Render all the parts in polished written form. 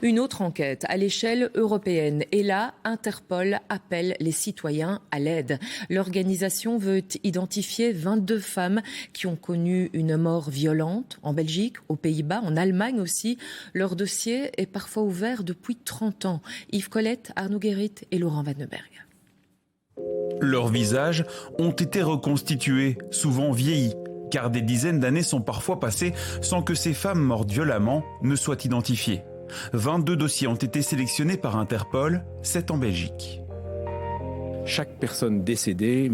Une autre enquête à l'échelle européenne. Et là, Interpol appelle les citoyens à l'aide. L'organisation veut identifier 22 femmes qui ont connu une mort violente en Belgique, aux Pays-Bas, en Allemagne aussi. Leur dossier est parfois ouvert depuis 30 ans. Yves Colette, Arnaud Guérit et Laurent Vanneberg. Leurs visages ont été reconstitués, souvent vieillis, car des dizaines d'années sont parfois passées sans que ces femmes mortes violemment ne soient identifiées. 22 dossiers ont été sélectionnés par Interpol, 7 en Belgique. Chaque personne décédée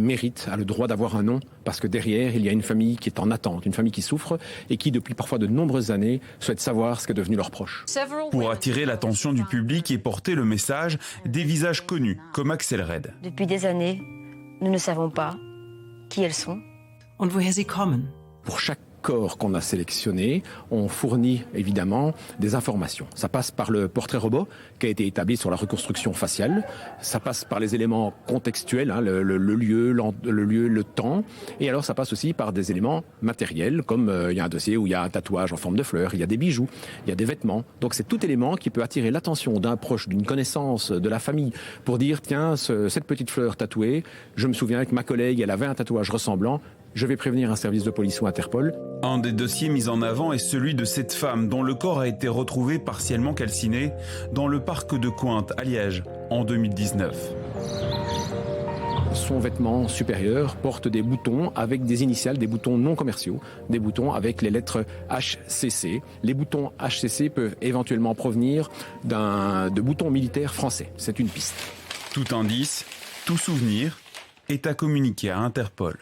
a le droit d'avoir un nom parce que derrière, il y a une famille qui est en attente, une famille qui souffre et qui, depuis parfois de nombreuses années, souhaite savoir ce qu'est devenu leurs proches. Pour attirer l'attention du public et porter le message, des visages connus comme Axel Red. Depuis des années, nous ne savons pas qui elles sont. Und woher sie kommen. Pour chaque corps qu'on a sélectionné, on fournit évidemment des informations. Ça passe par le portrait robot qui a été établi sur la reconstruction faciale. Ça passe par les éléments contextuels, le lieu, le temps. Et alors ça passe aussi par des éléments matériels, comme il y a un dossier où il y a un tatouage en forme de fleur, il y a des bijoux, il y a des vêtements. Donc c'est tout élément qui peut attirer l'attention d'un proche, d'une connaissance, de la famille, pour dire tiens, cette petite fleur tatouée, je me souviens que ma collègue, elle avait un tatouage ressemblant. Je vais prévenir un service de police ou Interpol. Un des dossiers mis en avant est celui de cette femme dont le corps a été retrouvé partiellement calciné dans le parc de Cointe à Liège en 2019. Son vêtement supérieur porte des boutons avec des initiales, des boutons non commerciaux, des boutons avec les lettres HCC. Les boutons HCC peuvent éventuellement provenir de boutons militaires français. C'est une piste. Tout indice, tout souvenir est à communiquer à Interpol.